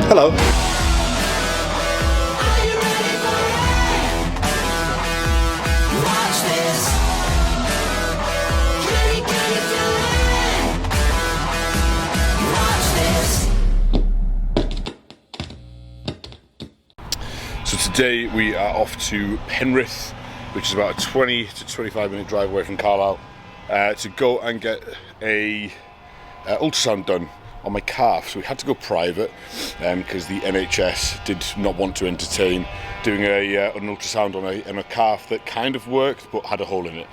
Hello. So today we are off to Penrith, which is about a 20 to 25 minute drive away from Carlisle, to go and get a ultrasound done on my calf. So we had to go private because the NHS did not want to entertain doing an ultrasound on a calf that kind of worked but had a hole in it.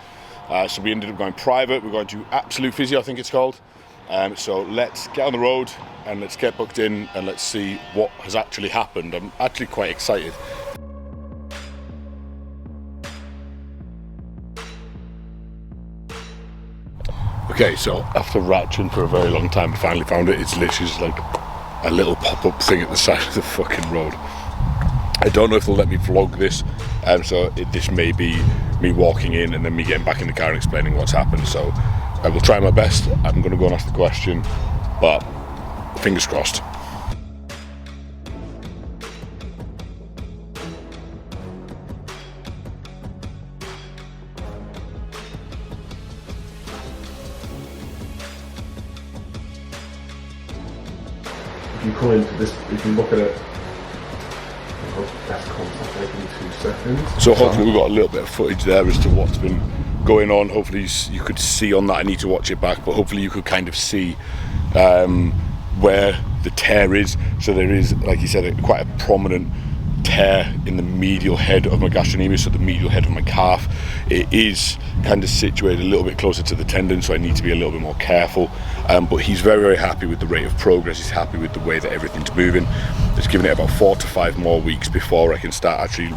So we ended up going private. We're going to Absolute Physio, I think it's called. So let's get on the road and let's get booked in and let's see what has actually happened. I'm actually quite excited. Okay, so after ratcheting for a very long time, I finally found it. It's literally just like a little pop-up thing at the side of the fucking road. I don't know if they'll let me vlog this, so this may be me walking in and then me getting back in the car and explaining what's happened. So I will try my best. I'm going to go and ask the question, but fingers crossed. If you come into this, if you look at it, best contact like in 2 seconds. So hopefully we've got a little bit of footage there as to what's been going on. Hopefully you could see on that. I need to watch it back, but hopefully you could kind of see where the tear is. So there is, like you said, quite a prominent tear in the medial head of my gastrocnemius, so the medial head of my calf. It is kind of situated a little bit closer to the tendon, so I need to be a little bit more careful. But he's very, very happy with the rate of progress. He's happy with the way that everything's moving. It's given it about 4 to 5 more weeks before I can start actually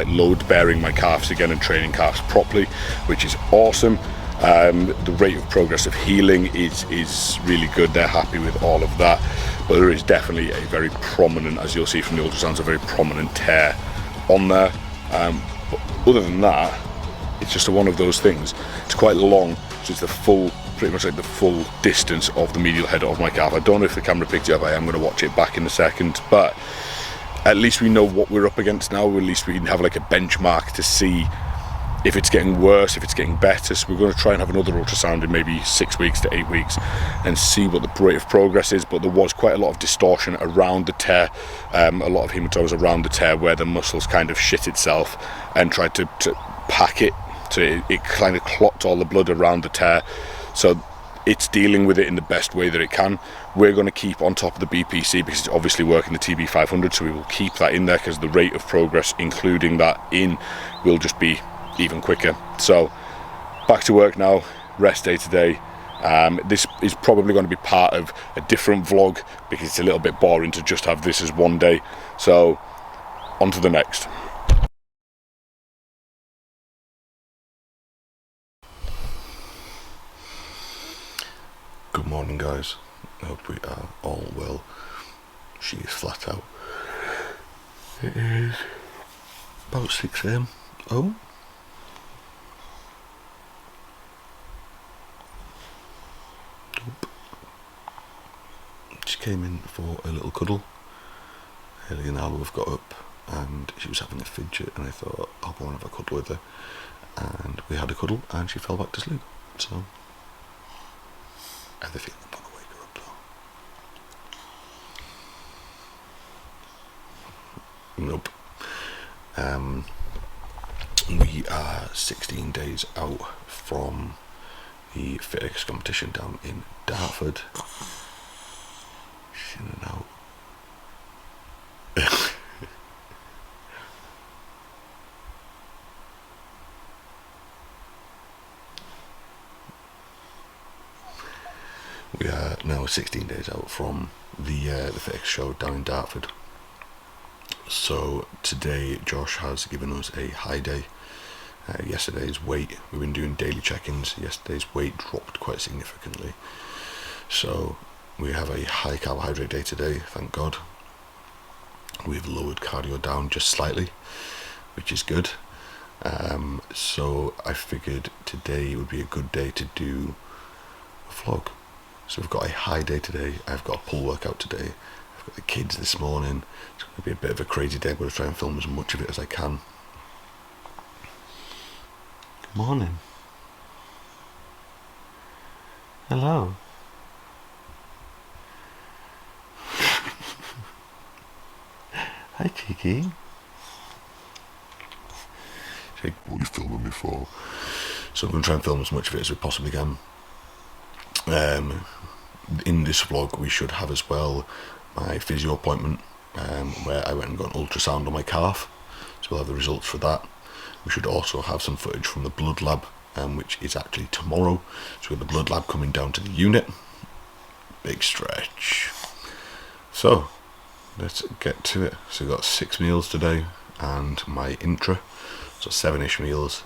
load bearing my calves again and training calves properly, which is awesome. The rate of progress of healing is really good. They're happy with all of that, but there is definitely a very prominent, as you'll see from the ultrasounds, a very prominent tear on there. But other than that, it's just one of those things. It's quite long, so it's pretty much like the full distance of the medial head of my calf. I don't know if the camera picked it up. I am going to watch it back in a second, but at least we know what we're up against now. At least we can have like a benchmark to see if it's getting worse, if it's getting better. So we're going to try and have another ultrasound in maybe 6 weeks to 8 weeks and see what the rate of progress is. But there was quite a lot of distortion around the tear, a lot of hematomas around the tear where the muscles kind of shit itself and tried to pack it. So it kind of clogged all the blood around the tear. So it's dealing with it in the best way that it can. We're going to keep on top of the BPC because it's obviously working the TB500, so we will keep that in there because the rate of progress, including that in, will just be even quicker. So back to work now, rest day today. This is probably going to be part of a different vlog because it's a little bit boring to just have this as one day. So on to the next. Good morning, guys. I hope we are all well. She is flat out. It is about 6 AM. Oh. She came in for a little cuddle. Ellie and Alva have got up and she was having a fidget, and I thought I'll go and have a cuddle with her, and we had a cuddle and she fell back to sleep. So I have a feeling I'm gonna wake her up though. Nope. We are 16 days out from the FitX competition down in Dartford. She's in and out. We are now 16 days out from the FitX show down in Dartford. So today Josh has given us a high day. Yesterday's weight, we've been doing daily check-ins. Yesterday's weight dropped quite significantly. So we have a high carbohydrate day today, thank God. We've lowered cardio down just slightly, which is good. So I figured today would be a good day to do a vlog. So we've got a high day today. I've got a pull workout today. I've Got the kids this morning. It's going to be a bit of a crazy day. I'm going to try and film as much of it as I can. Good morning. Hello. Hi, Cheeky. What are you filming me for? So I'm going to try and film as much of it as we possibly can. In this vlog we should have as well my physio appointment, where I went and got an ultrasound on my calf, so we'll have the results for that. We should also have some footage from the blood lab, which is actually tomorrow, so we've got the blood lab coming down to the unit. Big stretch. So let's get to it. So we've got 6 meals today and my intra, so 7-ish meals.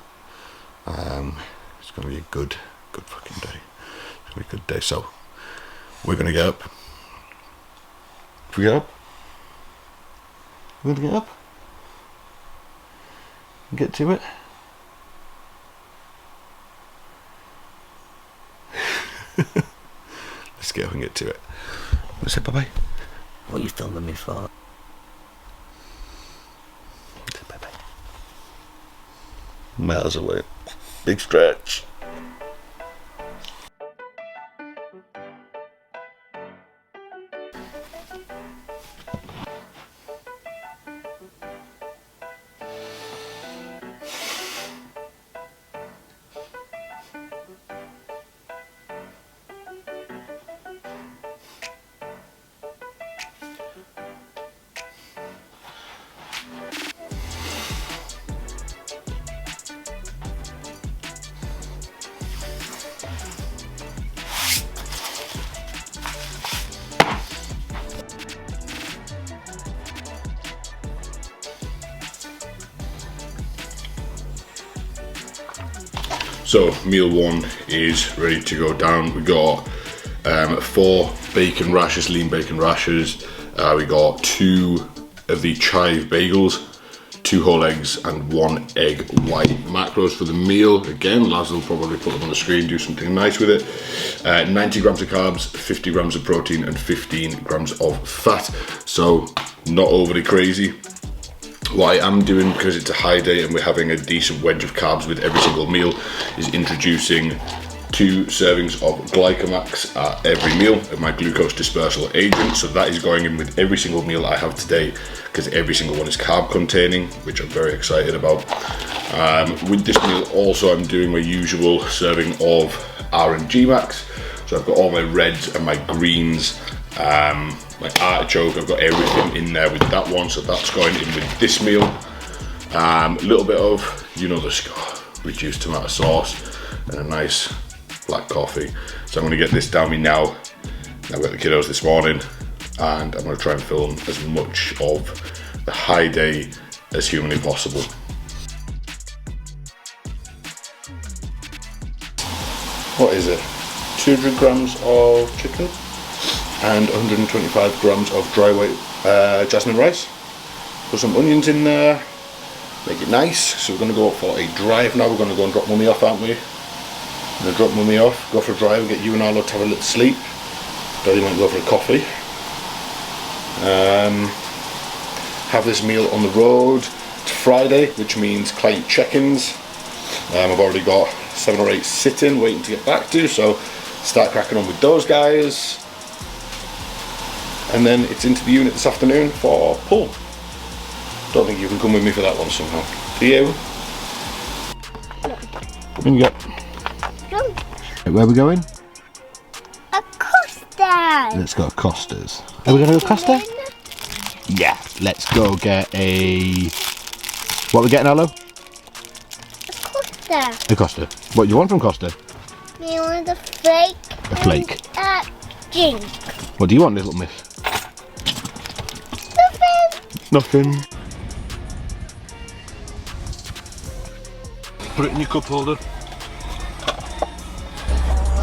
It's going to be a good fucking day. It's going to be a good day. So we're going to get up. If we get up, we're going to get up and get to it. Let's get up and get to it. Let's say bye-bye. What are you filming me for? Say bye-bye. Miles away. Big stretch. So meal 1 is ready to go down. We got 4 bacon rashers, lean bacon rashers. We got 2 of the chive bagels, 2 whole eggs and 1 egg white. Macros for the meal, again, Laz will probably put them on the screen, do something nice with it. 90 grams of carbs, 50 grams of protein and 15 grams of fat. So not overly crazy. What I am doing, because it's a high day and we're having a decent wedge of carbs with every single meal, is introducing 2 servings of Glycomax at every meal of my glucose dispersal agent. So that is going in with every single meal I have today, because every single one is carb containing, which I'm very excited about. With this meal also I'm doing my usual serving of R&G Max. So I've got all my reds and my greens, my artichoke, I've got everything in there with that one, so that's going in with this meal. A little bit of, you know, the score, reduced tomato sauce and a nice black coffee. So I'm going to get this down me now. I've got the kiddos this morning and I'm going to try and film as much of the high day as humanly possible. What is it? 200 grams of chicken and 125 grams of dry weight jasmine rice. Put some onions in there, make it nice. So we're going to go for a drive now. We're going to go and drop mummy off, aren't we? We're going to drop mummy off, go for a drive, get you and Arlo to have a little sleep. Daddy might go for a coffee. Have this meal on the road. It's Friday, which means client check-ins. I've already got 7 or 8 sitting, waiting to get back to, so start cracking on with those guys. And then it's into the unit this afternoon for pull. Don't think you can come with me for that one somehow. Do you? Where you go? Where are we going? A Costa. Let's go to Costa's. Are we going to go Costa? Yeah, let's go get a... What are we getting, Arlo? A Costa. A Costa. What do you want from Costa? Me want a flake. A flake. And a drink. What do you want, little miss? Nothing. Put it in your cup holder.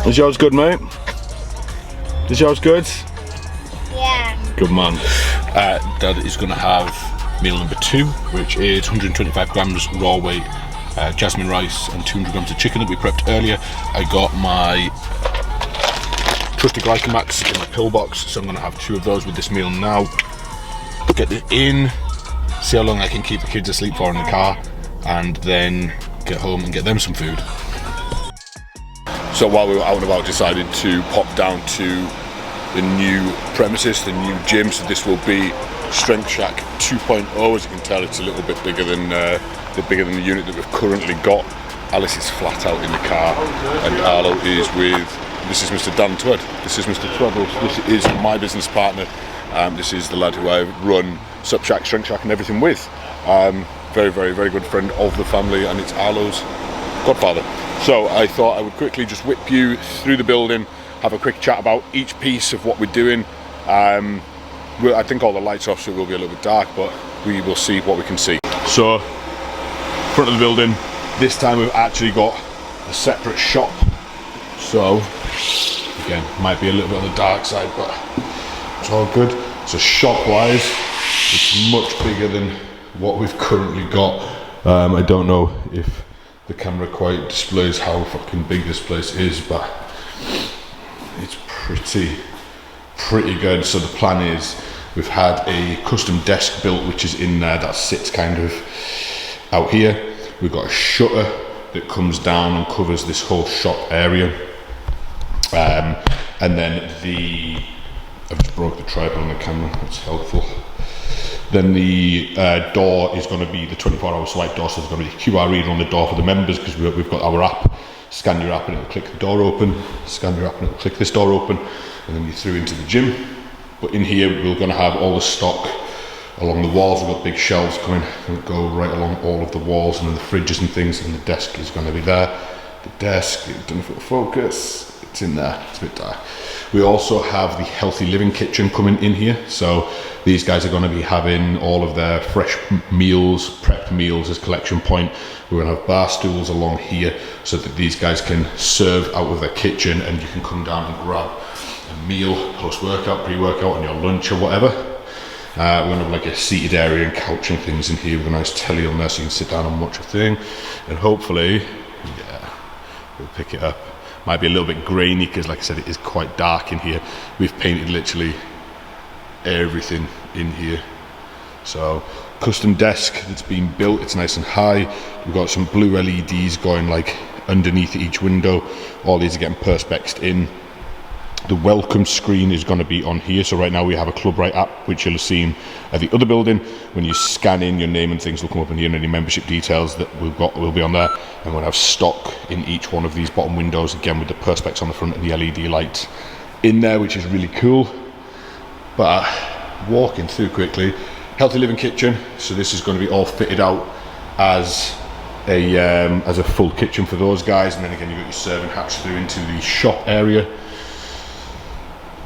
Is yours good, mate? Is yours good? Yeah. Good man. Dad is going to have meal number 2, which is 125 grams raw weight jasmine rice and 200 grams of chicken that we prepped earlier. I got my trusty glycomax in my pillbox, so I'm going to have 2 of those with this meal now. Get it in, see how long I can keep the kids asleep for in the car, and then get home and get them some food. So while we were out and about, decided to pop down to the new premises, the new gym. So this will be Strength Shack 2.0. As you can tell, it's a little bit bigger than the unit that we've currently got. Alice is flat out in the car, and Arlo is with, this is Mr. Dan Twed, this is Mr. Trebles, this is my business partner, this is the lad who I run Sup Shack, Strength Shack and everything with. Very, very, very good friend of the family, and it's Arlo's godfather. So I thought I would quickly just whip you through the building, have a quick chat about each piece of what we're doing. I think all the lights off, so it will be a little bit dark, but we will see what we can see. So, front of the building, this time we've actually got a separate shop. So, again, might be a little bit on the dark side, but it's all good. So shop-wise, it's much bigger than what we've currently got. I don't know if the camera quite displays how fucking big this place is, but it's pretty good. So the plan is, we've had a custom desk built which is in there that sits kind of out here. We've got a shutter that comes down and covers this whole shop area, and then I've just broke the tripod on the camera, that's helpful. Then the door is going to be the 24-hour swipe door, so there's going to be a QR reader on the door for the members, because we've got our app. Scan your app and it'll click the door open, scan your app and it'll click this door open, and then you're through into the gym. But in here we're going to have all the stock along the walls. We've got big shelves coming that go right along all of the walls, and then the fridges and things, and the desk is going to be there. The desk, I don't know if it'll focus, it's in there, it's a bit dark. We also have the healthy living kitchen coming in here, so these guys are going to be having all of their fresh meals, prepped meals as collection point. We're going to have bar stools along here so that these guys can serve out of their kitchen, and you can come down and grab a meal post-workout, pre-workout, on your lunch or whatever. We're going to have like a seated area and couch and things in here with a nice telly on there so you can sit down and watch a thing, and hopefully, yeah, we'll pick it up. Might be a little bit grainy because, like I said, it is quite dark in here. We've painted literally everything in here. So, custom desk that's been built, it's nice and high. We've got some blue LEDs going like underneath each window. All these are getting perspex in. The welcome screen is going to be on here. So right now we have a Club Right app, which you'll have seen at the other building. When you scan in your name and things will come up in here, and any membership details that we've got will be on there. And we'll have stock in each one of these bottom windows, again with the perspex on the front and the LED lights in there, which is really cool. But walking through quickly, healthy living kitchen. So this is going to be all fitted out as a full kitchen for those guys, and then again you've got your serving hatch through into the shop area.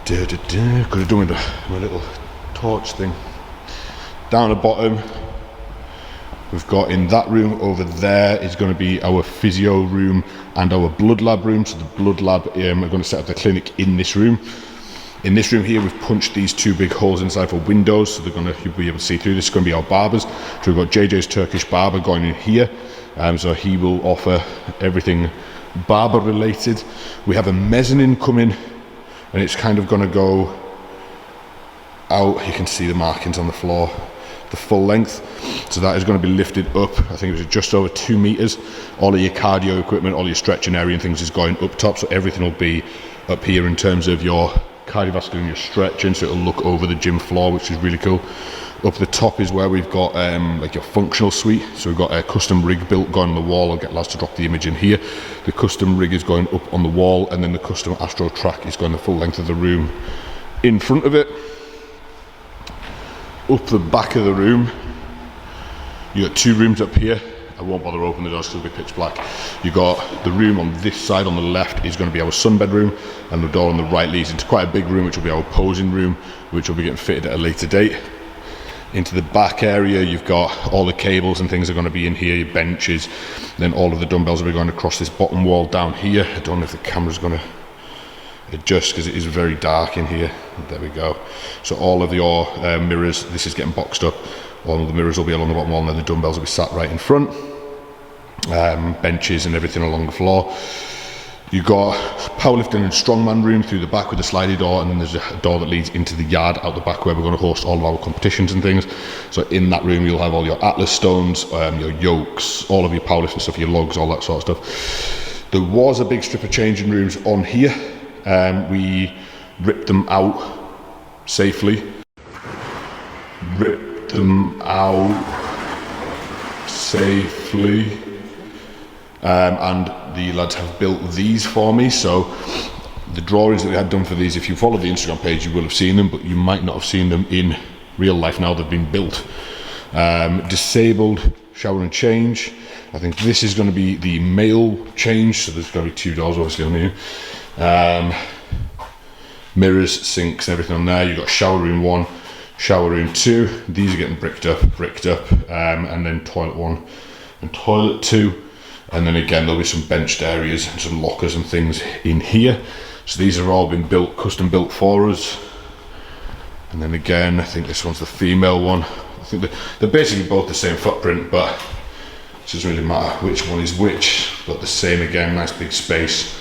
Could have done with my little torch thing. Down the bottom, we've got in that room over there is going to be our physio room and our blood lab room. So the blood lab, we're going to set up the clinic in this room. In this room here, we've punched these 2 big holes inside for windows, so you'll be able to see through. This is going to be our barbers. So we've got JJ's Turkish barber going in here, so he will offer everything barber related. We have a mezzanine coming, and it's kind of going to go out. You can see the markings on the floor, the full length. So that is going to be lifted up. I think it was just over 2 meters. All of your cardio equipment, all your stretching area and things is going up top. So everything will be up here in terms of your cardiovascular and your stretching. So it'll look over the gym floor, which is really cool. Up the top is where we've got like your functional suite. So we've got a custom rig built going on the wall. I'll get lads to drop the image in here. The custom rig is going up on the wall, and then the custom Astro track is going the full length of the room in front of it. Up the back of the room, you got 2 rooms up here. I won't bother opening the doors because it'll be pitch black. You got the room on this side on the left is going to be our sunbed room, and the door on the right leads into quite a big room, which will be our posing room, which will be getting fitted at a later date. Into the back area, you've got all the cables and things are going to be in here, your benches, then all of the dumbbells will be going across this bottom wall down here. I don't know if the camera's going to adjust because it is very dark in here. There we go. So all of your mirrors, this is getting boxed up. All of the mirrors will be along the bottom wall, and then the dumbbells will be sat right in front. Benches and everything along the floor. You've got powerlifting and strongman room through the back with a slidey door, and then there's a door that leads into the yard out the back where we're going to host all of our competitions and things. So in that room you'll have all your Atlas stones, your yokes, all of your powerlifting stuff, your logs, all that sort of stuff. There was a big strip of changing rooms on here. We ripped them out safely. And the lads have built these for me. So the drawings that we had done for these, if you follow the Instagram page you will have seen them, but you might not have seen them in real life now they've been built. Disabled shower and change. I think this is going to be the male change, so there's going to be 2 doors obviously on here. Mirrors, sinks, everything on there. You've got shower room 1, shower room 2. These are getting bricked up, and then toilet 1 and toilet 2. And then again there'll be some benched areas and some lockers and things in here. So these have all been built, custom built for us. And then again, I think this one's the female one. I think they're basically both the same footprint, but it doesn't really matter which one is which. But the same again, nice big space.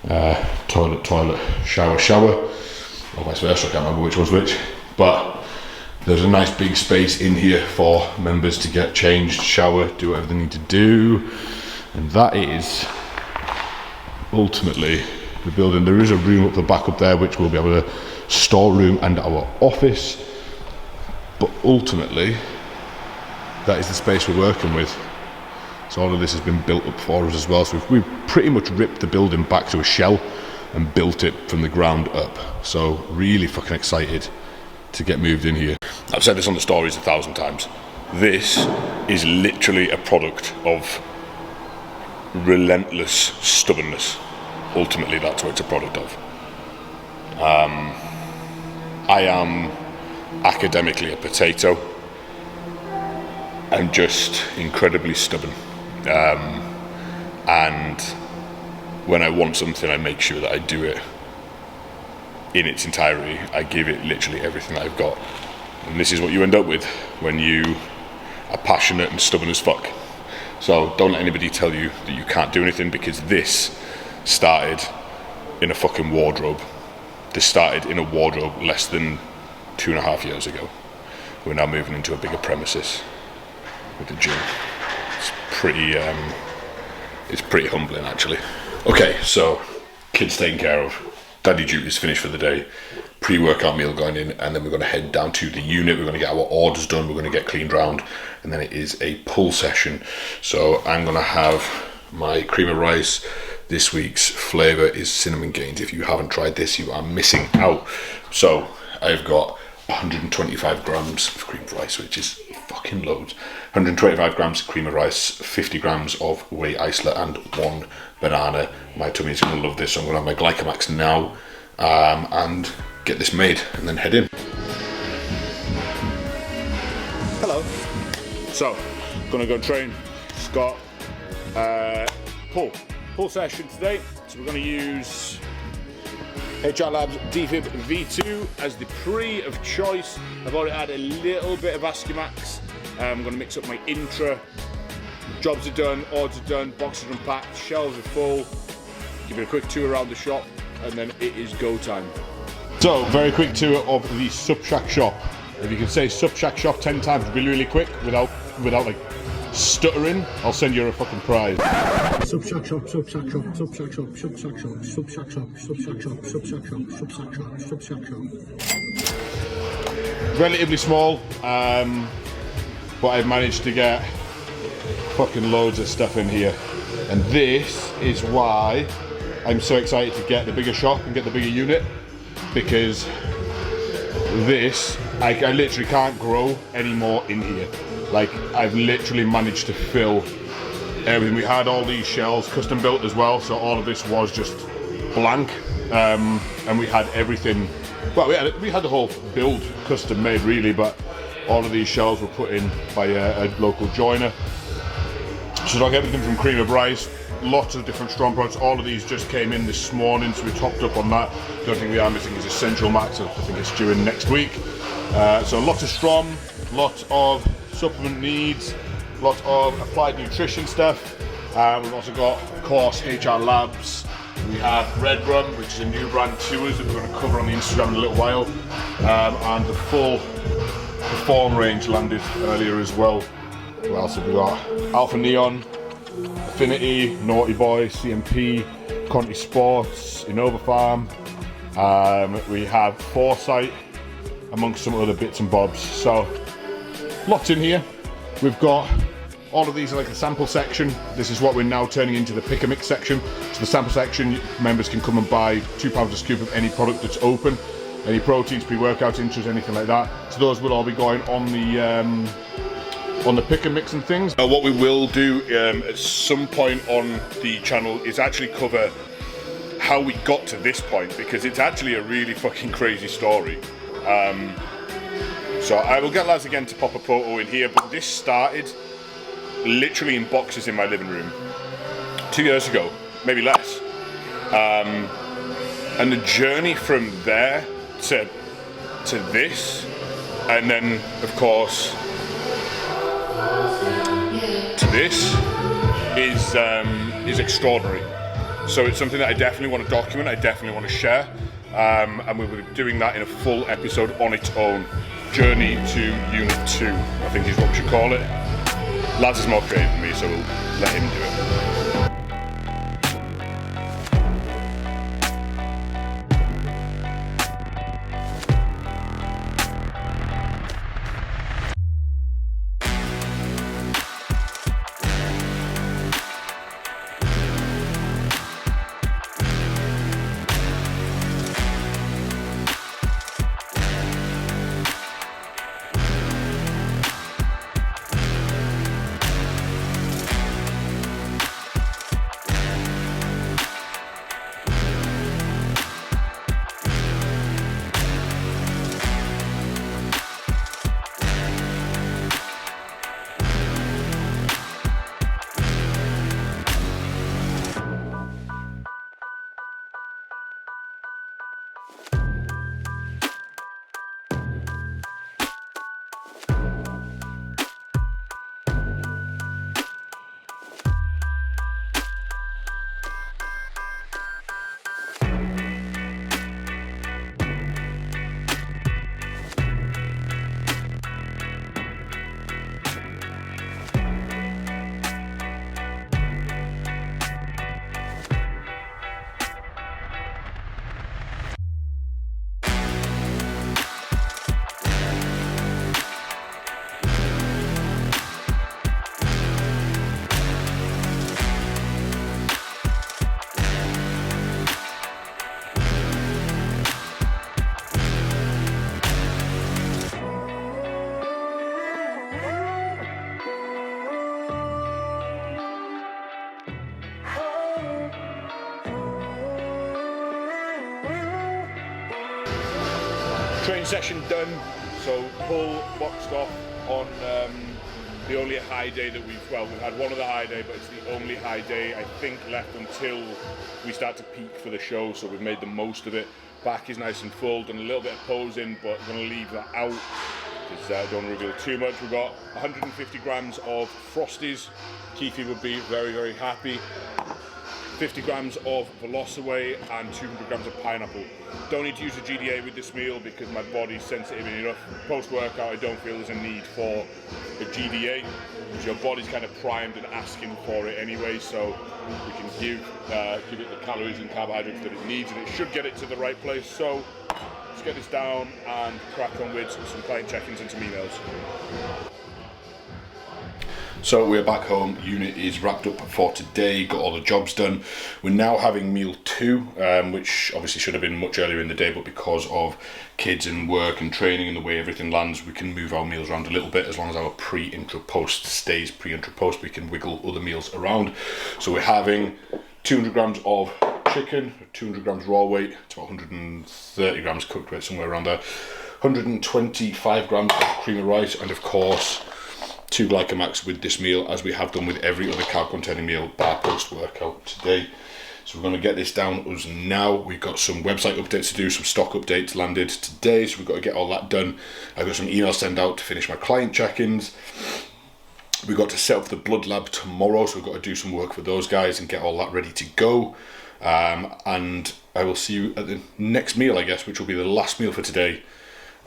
Toilet, shower, or vice versa, I can't remember which one's which. But there's a nice big space in here for members to get changed, shower, do whatever they need to do. And that is ultimately the building. There is a room up the back up there which will be able to store room and our office. But ultimately, that is the space we're working with. So all of this has been built up for us as well. So we've pretty much ripped the building back to a shell and built it from the ground up. So really fucking excited to get moved in here. I've said this on the stories 1,000 times. This is literally a product of relentless stubbornness. Ultimately, that's what it's a product of. I am academically a potato. I'm just incredibly stubborn. And when I want something, I make sure that I do it in its entirety. I give it literally everything that I've got. And this is what you end up with when you are passionate and stubborn as fuck. So don't let anybody tell you that you can't do anything, because this started in a fucking wardrobe. This started in a wardrobe less than 2.5 years ago. We're now moving into a bigger premises with the gym. It's pretty humbling actually. Okay, so kids taken care of, daddy duties finished for the day, pre-workout meal going in, and then we're going to head down to the unit. We're going to get our orders done, we're going to get cleaned round, and then it is a pull session. So I'm going to have my cream of rice. This week's flavour is cinnamon canes. If you haven't tried this, you are missing out. So I've got 125 grams of cream of rice, which is fucking loads. 125 grams of cream of rice, 50 grams of whey isolate, and 1 banana. My tummy is going to love this, so I'm going to have my Glycomax now and get this made and then head in. Hello. So, gonna go train. Scott, pull session today. So we're gonna use HR Labs Defib V2 as the pre of choice. I've already had a little bit of Ascumax. I'm gonna mix up my intra. Jobs are done, orders are done, boxes are unpacked, shelves are full. Give it a quick tour around the shop, and then it is go time. So, very quick tour of the Subshack shop. If you can say Subshack shop 10 times really quick without like stuttering, I'll send you a fucking prize. Subshack shop, Subshack shop, Subshack shop, Subshack shop, Subshack shop, Subshack shop, Subshack shop, Subshack shop, Subshack shop. Relatively small, but I've managed to get fucking loads of stuff in here. And this is why I'm so excited to get the bigger shop and get the bigger unit, because this, I literally can't grow anymore in here. Like, I've literally managed to fill everything. We had all these shelves custom built as well, so all of this was just blank, and we had everything. Well, we had the whole build custom made really, but all of these shelves were put in by a local joiner. So like everything from cream of rice, lots of different strong products. All of these just came in this morning, so we topped up on that. The only thing we are missing is Essential Max. I think it's due in next week. So lots of strong, lots of supplement needs, lots of applied nutrition stuff. We've also got, of course, HR Labs, We have Red Rum, which is a new brand to us that we're going to cover on the Instagram in a little while, and the full Perform range landed earlier as well. What else have we got? Alpha Neon, Affinity, Naughty Boy, CMP, Conti Sports, Innova Farm. We have Foresight, amongst some other bits and bobs. So, lots in here. We've got all of these are like a sample section. This is what we're now turning into the pick and mix section. So the sample section, members can come and buy 2 pounds a scoop of any product that's open. Any proteins, pre-workout intros, anything like that. So those will all be going on the pick and mix and things. What we will do at some point on the channel is actually cover how we got to this point, because it's actually a really fucking crazy story. So I will get lads again to pop a photo in here, but this started literally in boxes in my living room 2 years ago, maybe less. And the journey from there to this, and then of course to this is extraordinary. So it's something that I definitely want to document, I definitely want to share, and we'll be doing that in a full episode on its own. Journey to Unit 2, I think is what we should call it. Laz is more creative than me, so we'll let him do it. Training session done, so pull boxed off on the only high day that we've had one other high day, but it's the only high day I think left until we start to peak for the show, so we've made the most of it. Back is nice and full, done a little bit of posing, but I'm going to leave that out because I don't want to reveal too much. We've got 150 grams of Frosties, Keithy would be very, very happy. 50 grams of Velocaway and 200 grams of pineapple. Don't need to use a GDA with this meal because my body's sensitive enough. Post-workout, I don't feel there's a need for a GDA because your body's kind of primed and asking for it anyway, so we can give it the calories and carbohydrates that it needs, and it should get it to the right place. So let's get this down and crack on with some client check-ins and some emails. So we're back home, unit is wrapped up for today, got all the jobs done. We're now having meal 2, which obviously should have been much earlier in the day, but because of kids and work and training and the way everything lands, we can move our meals around a little bit. As long as our pre-intra-post stays pre-intra-post, we can wiggle other meals around. So we're having 200 grams of chicken, 200 grams raw weight, it's about 130 grams cooked weight, somewhere around there, 125 grams of cream of rice, and of course 2 Glycomax with this meal, as we have done with every other carb containing meal bar post workout today. So we're going to get this down us now. We've got some website updates to do, some stock updates landed today, so we've got to get all that done. I've got some emails sent out to finish my client check-ins. We've got to set up the blood lab tomorrow, so we've got to do some work for those guys and get all that ready to go. and I will see you at the next meal, I guess, which will be the last meal for today.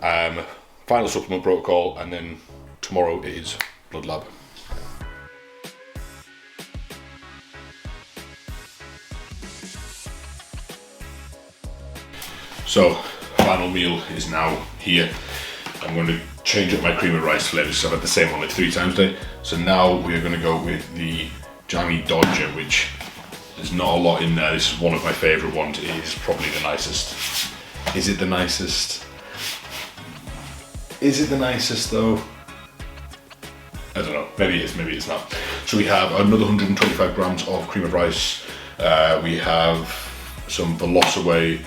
Final supplement protocol, and then tomorrow it is blood lab. So, final meal is now here. I'm going to change up my cream of rice flavours, so I've had the same one like 3 times today. So now we're going to go with the Jammy Dodger, which there's not a lot in there. This is one of my favourite ones. It is probably the nicest. Is it the nicest? Is it the nicest though? I don't know, maybe it is, maybe it's not. So we have another 125 grams of cream of rice. We have some Velocaway,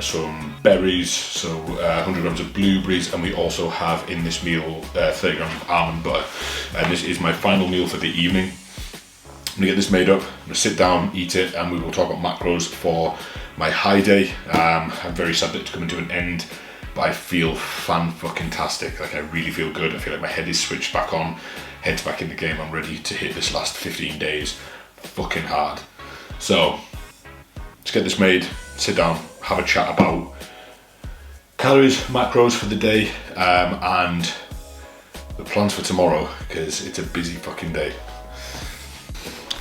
some berries, so 100 grams of blueberries, and we also have in this meal 30 grams of almond butter. And this is my final meal for the evening. I'm gonna get this made up, I'm gonna sit down, eat it, and we will talk about macros for my high day. I'm very sad that it's coming to an end, but I feel fan-fucking-tastic. Like, I really feel good. I feel like my head is switched back on, head's back in the game. I'm ready to hit this last 15 days fucking hard. So, let's get this made, sit down, have a chat about calories, macros for the day, and the plans for tomorrow, because it's a busy fucking day.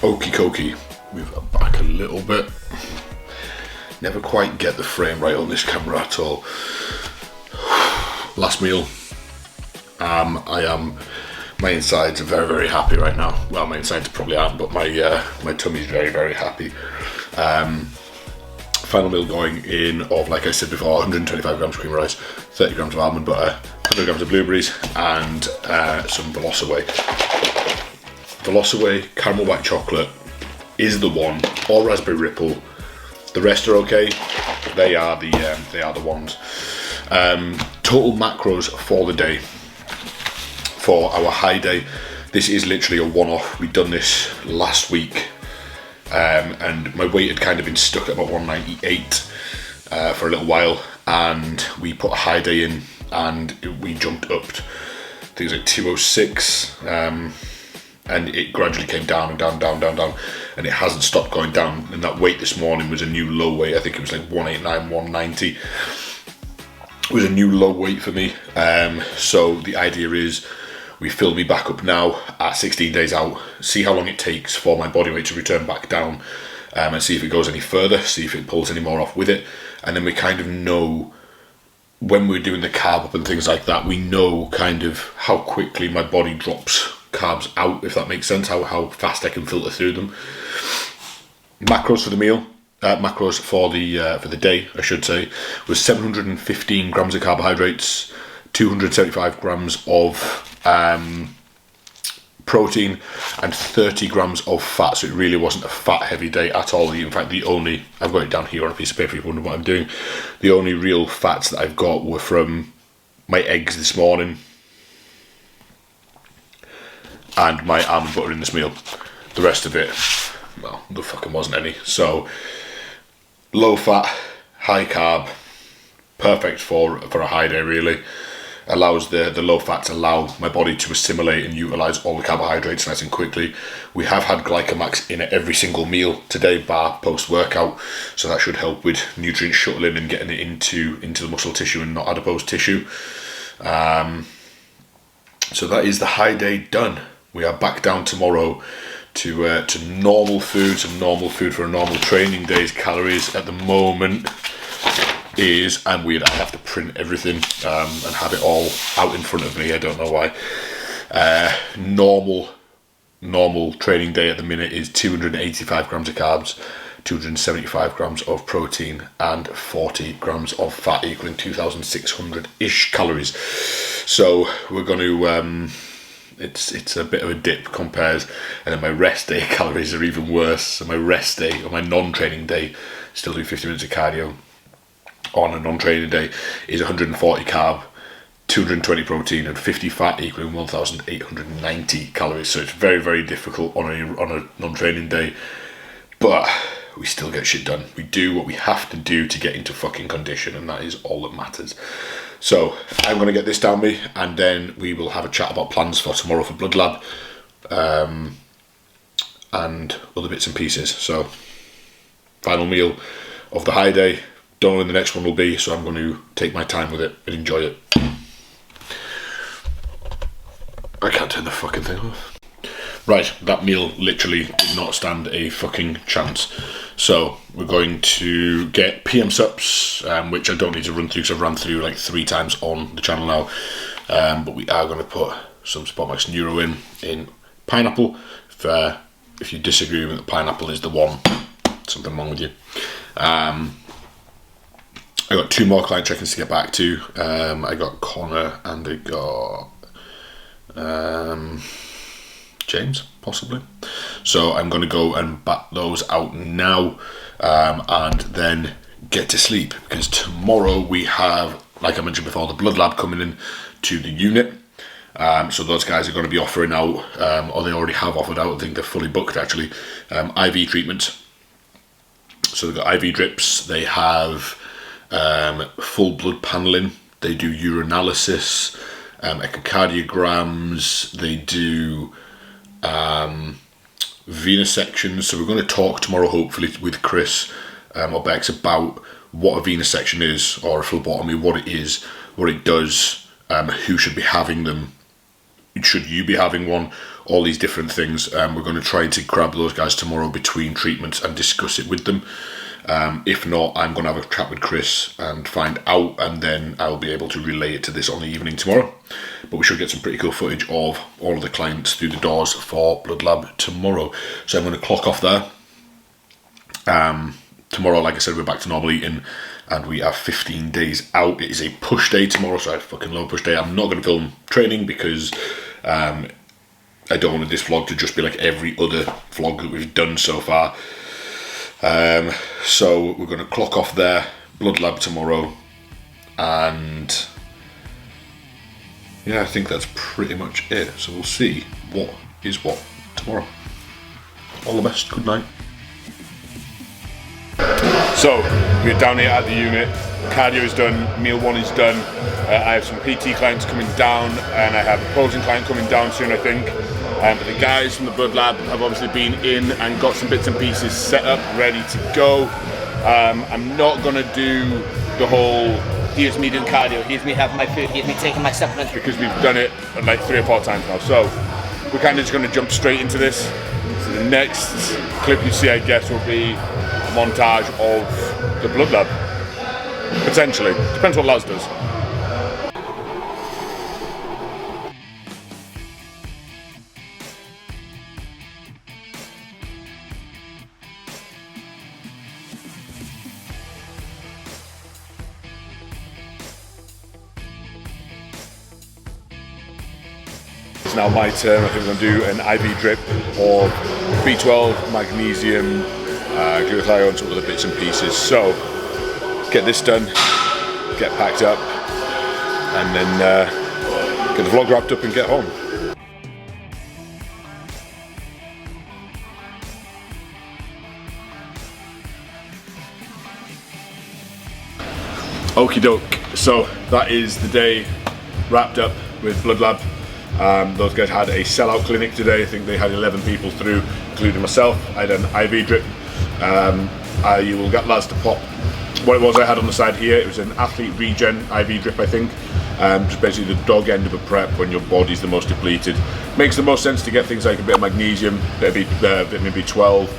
Okie dokie, move that back a little bit. Never quite get the frame right on this camera at all. Last meal. My insides are very, very happy right now. Well, my insides probably aren't, but my tummy's very, very happy. Final meal going in of, like I said before, 125 grams of cream of rice, 30 grams of almond butter, 100 grams of blueberries, and some Velocaway. Velocaway caramel white chocolate is the one, or raspberry ripple. The rest are okay. They are the ones. Total macros for the day, for our high day. This is literally a one-off. We'd done this last week, and my weight had kind of been stuck at about 198 for a little while, and we put a high day in, and we jumped up to things like 206, and it gradually came down and down, and it hasn't stopped going down. And that weight this morning was a new low weight. I think it was like 189, 190. It was a new low weight for me. So the idea is we fill me back up now at 16 days out, see how long it takes for my body weight to return back down, and see if it goes any further, see if it pulls any more off with it. And then we kind of know, when we're doing the carb up and things like that, we know kind of how quickly my body drops carbs out, if that makes sense, how fast I can filter through them. Macros for the meal, macros for the day, I should say, was 715 grams of carbohydrates, 275 grams of protein, and 30 grams of fat. So it really wasn't a fat heavy day at all. In fact, I've got it down here on a piece of paper if you wonder what I'm doing. The only real fats that I've got were from my eggs this morning and my almond butter in this meal. The rest of it, well, there fucking wasn't any. So low fat, high carb, perfect for a high day really. Allows the low fats allow my body to assimilate and utilise all the carbohydrates nice and quickly. We have had Glycomax in at every single meal today, bar post-workout, so that should help with nutrient shuttling and getting it into the muscle tissue and not adipose tissue. So that is the high day done. We are back down tomorrow to normal food, some normal food for a normal training day's calories at the moment is, and I have to print everything and have it all out in front of me, I don't know why. Normal training day at the minute is 285 grams of carbs, 275 grams of protein, and 40 grams of fat, equaling 2,600-ish calories. So we're going to, it's a bit of a dip compared, and then my rest day calories are even worse. So my rest day, or my non-training day, still do 50 minutes of cardio on a non-training day, is 140 carb, 220 protein, and 50 fat, equaling 1,890 calories. So it's very, very difficult on a non-training day, but we still get shit done. We do what we have to do to get into fucking condition, and that is all that matters. So I'm going to get this down me, and then we will have a chat about plans for tomorrow for Blood Lab, and other bits and pieces. So final meal of the high day. Don't know when the next one will be, so I'm going to take my time with it and enjoy it. I can't turn the fucking thing off. Right, that meal literally did not stand a fucking chance. So we're going to get PM sups, which I don't need to run through because I've run through like 3 times on the channel now. But we are going to put some Spotmax Neuro in pineapple. If you disagree with the pineapple is the one, something wrong with you. I got 2 more client check-ins to get back to. I got Connor and I got James, possibly. So I'm going to go and bat those out now and then get to sleep, because tomorrow we have, like I mentioned before, the blood lab coming in to the unit. So those guys are going to be offering out, or they already have offered out, I think they're fully booked actually, IV treatment. So they've got IV drips, they have full blood panelling, they do urinalysis, echocardiograms, they do venesection. So we're going to talk tomorrow hopefully with Chris or Bex about what a venesection is, or a phlebotomy, what it is, what it does, who should be having them, should you be having one, all these different things. We're going to try to grab those guys tomorrow between treatments and discuss it with them. If not, I'm going to have a chat with Chris and find out, and then I'll be able to relay it to this on the evening tomorrow. But we should get some pretty cool footage of all of the clients through the doors for Blood Lab tomorrow. So I'm going to clock off there. Tomorrow, like I said, we're back to normal eating, and we are 15 days out. It is a push day tomorrow, so I fucking love push day. I'm not going to film training because I don't want this vlog to just be like every other vlog that we've done so far. So we're going to clock off there, blood lab tomorrow, and yeah, I think that's pretty much it. So we'll see what is what tomorrow. All the best, good night. So we're down here at the unit, cardio is done, meal 1 is done, I have some PT clients coming down, and I have a posing client coming down soon I think. But the guys from the blood lab have obviously been in and got some bits and pieces set up, ready to go. I'm not going to do the whole Here's me doing cardio, here's me having my food, here's me taking my supplements, because we've done it like 3 or 4 times now. So we're kind of just going to jump straight into this. So the next clip you see, I guess, will be a montage of the blood lab. Potentially. Depends what Laz does. It's now my turn. I think we're going to do an IV drip of B12, magnesium, glutathione, some other bits and pieces. So, get this done, get packed up, and then get the vlog wrapped up and get home. Okie doke. So that is the day wrapped up with Blood Lab. Those guys had a sellout clinic today. I think they had 11 people through, including myself. I had an IV drip. You will get Laz to pop what it was I had on the side here. It was an athlete regen IV drip, I think. Just basically the dog end of a prep when your body's the most depleted. Makes the most sense to get things like a bit of magnesium, vitamin B12.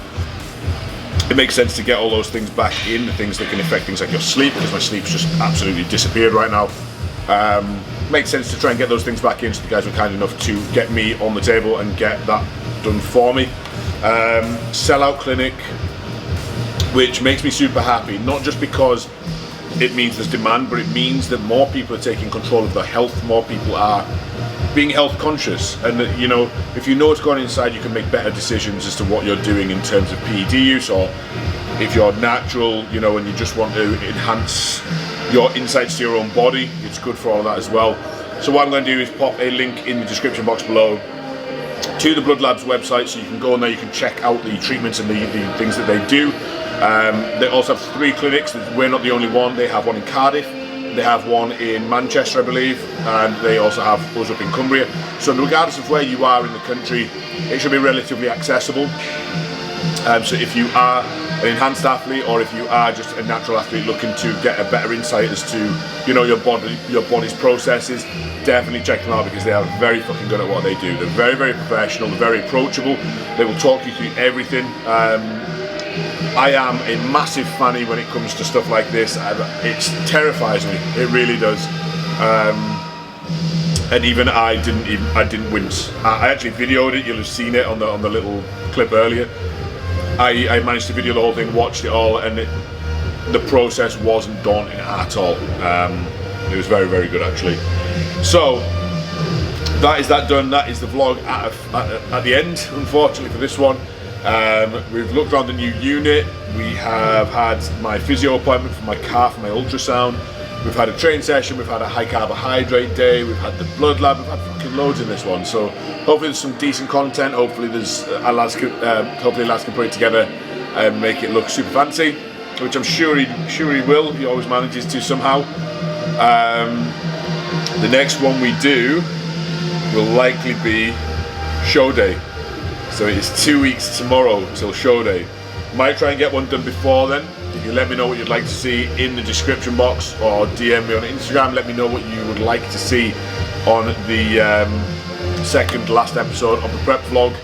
It makes sense to get all those things back in, the things that can affect things like your sleep, because my sleep's just absolutely disappeared right now. Makes sense to try and get those things back in, so the guys were kind enough to get me on the table and get that done for me. Sellout clinic, which makes me super happy, not just because it means there's demand, but it means that more people are taking control of their health, more people are being health conscious, and that, you know, if you know what's going inside, you can make better decisions as to what you're doing in terms of PED use, or if you're natural, you know, and you just want to enhance your insights to your own body, it's good for all of that as well. So what I'm going to do is pop a link in the description box below to the Blood Lab's website, so you can go on there, you can check out the treatments and the things that they do. They also have 3 clinics. We're not the only one. They have one in Cardiff, they have one in Manchester, I believe, and they also have us up in Cumbria. So regardless of where you are in the country, it should be relatively accessible. So if you are an enhanced athlete, or if you are just a natural athlete looking to get a better insight as to, you know, your body's processes, definitely check them out, because they are very fucking good at what they do. They're very, very professional, they're very approachable, they will talk you through everything. I am a massive fanny when it comes to stuff like this. It terrifies me, it really does. And even I didn't wince. I actually videoed it. You'll have seen it on the little clip earlier. I managed to video the whole thing, watched it all, and the process wasn't daunting at all. It was very, very good actually. So that is that done. That is the vlog at the end, unfortunately, for this one. We've looked around the new unit. We have had my physio appointment for my calf, my ultrasound. We've had a train session, we've had a high carbohydrate day, we've had the blood lab, we've had fucking loads in this one. So hopefully there's some decent content. Hopefully there's hopefully lads can put it together and make it look super fancy, which I'm sure he will. He always manages to somehow. The next one we do will likely be show day. So it is 2 weeks tomorrow till show day. Might try and get one done before then. If you let me know what you'd like to see in the description box, or DM me on Instagram, let me know what you would like to see on the second last episode of the prep vlog,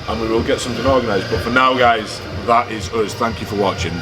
and we will get something organised. But for now, guys, that is us. Thank you for watching.